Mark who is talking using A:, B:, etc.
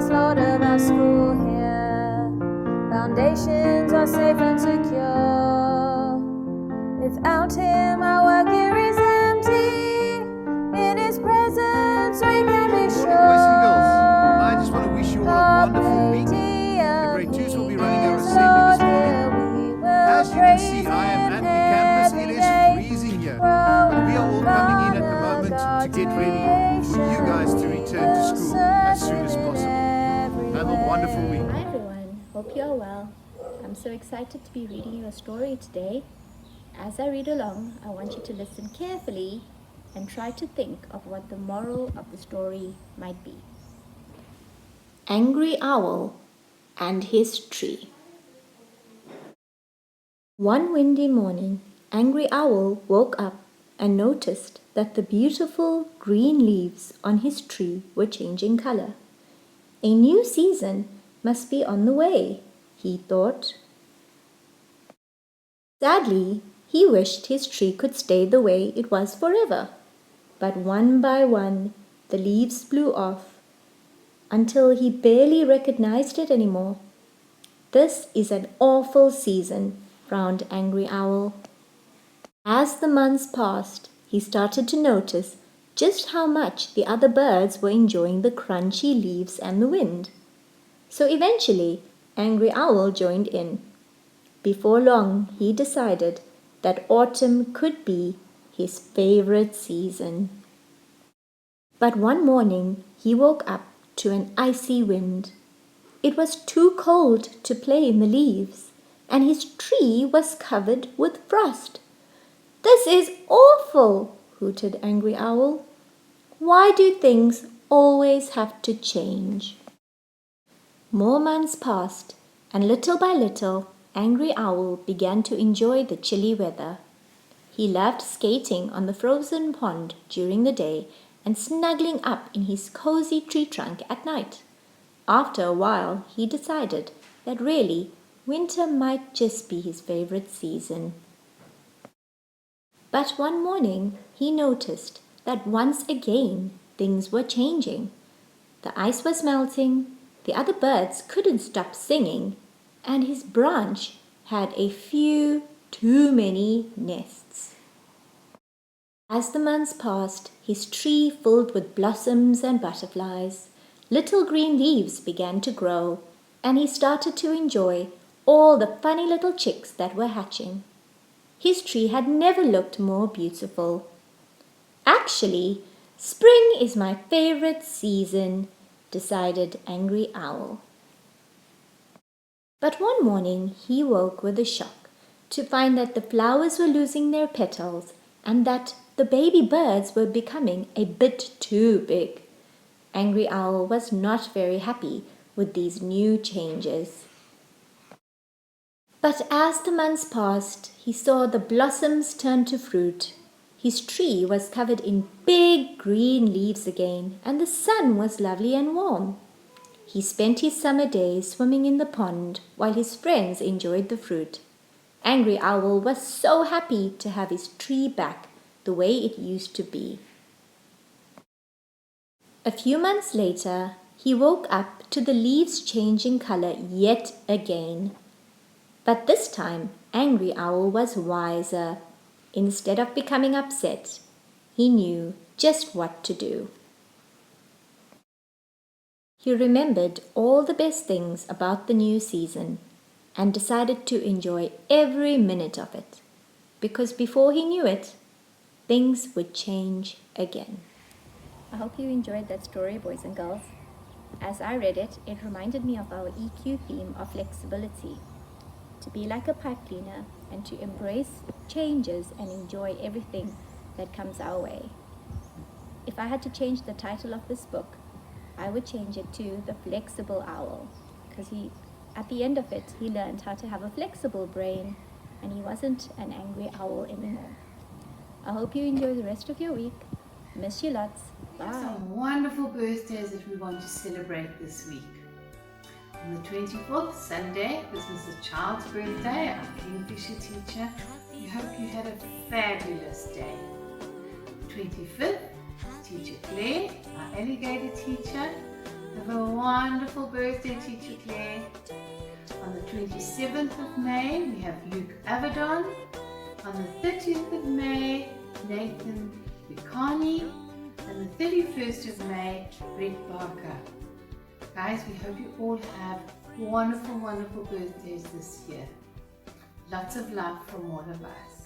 A: last load of our school here. Foundations are safe and secure. Without him, our work here is empty. In his presence, we can be sure.
B: Boys and girls, I just want to wish you all a wonderful week. The grade 2s will be running our assembly this morning. As you can see, I am at the campus. It is freezing here. And we are all coming in at the moment to get ready for you guys to return to school as soon as possible. Have a wonderful week.
C: Hi everyone, hope you are well. I'm so excited to be reading you a story today. As I read along, I want you to listen carefully and try to think of what the moral of the story might be. Angry Owl and His Tree. One windy morning, Angry Owl woke up and noticed that the beautiful green leaves on his tree were changing color. A new season must be on the way, he thought. Sadly, he wished his tree could stay the way it was forever. But one by one, the leaves blew off until he barely recognized it anymore. This is an awful season, frowned Angry Owl. As the months passed, he started to notice just how much the other birds were enjoying the crunchy leaves and the wind. So eventually, Angry Owl joined in. Before long, he decided that autumn could be his favorite season. But one morning, he woke up to an icy wind. It was too cold to play in the leaves, and his tree was covered with frost. "This is awful," hooted Angry Owl. "Why do things always have to change?" More months passed, and little by little, Angry Owl began to enjoy the chilly weather. He loved skating on the frozen pond during the day and snuggling up in his cozy tree trunk at night. After a while, he decided that really, winter might just be his favorite season. But one morning, he noticed that once again, things were changing. The ice was melting, the other birds couldn't stop singing, and his branch had a few too many nests. As the months passed, his tree filled with blossoms and butterflies. Little green leaves began to grow, and he started to enjoy all the funny little chicks that were hatching. His tree had never looked more beautiful. "Actually, spring is my favorite season," decided Angry Owl. But one morning he woke with a shock to find that the flowers were losing their petals and that the baby birds were becoming a bit too big. Angry Owl was not very happy with these new changes. But as the months passed, he saw the blossoms turn to fruit. His tree was covered in big green leaves again, and the sun was lovely and warm. He spent his summer days swimming in the pond while his friends enjoyed the fruit. Angry Owl was so happy to have his tree back the way it used to be. A few months later, he woke up to the leaves changing color yet again. But this time, Angry Owl was wiser. Instead of becoming upset, he knew just what to do. He remembered all the best things about the new season and decided to enjoy every minute of it, because before he knew it, things would change again. I hope you enjoyed that story, boys and girls. As I read it, it reminded me of our EQ theme of flexibility. To be like a pipe cleaner and to embrace changes and enjoy everything that comes our way. If I had to change the title of this book, I would change it to The Flexible Owl, because at the end of it, he learned how to have a flexible brain and he wasn't an angry owl anymore. I hope you enjoy the rest of your week. Miss you lots. Bye.
D: Some wonderful birthdays that we want to celebrate this week. On the 24th, Sunday, was Mrs. Child's birthday, our Kingfisher teacher. We hope you had a fabulous day. 25th, Teacher Claire, our alligator teacher. Have a wonderful birthday, Teacher Claire. On the 27th of May, we have Luke Avedon. On the 30th of May, Nathan Bikani. And the 31st of May, Brett Barker. Guys, we hope you all have wonderful, wonderful birthdays this year. Lots of love from all of us.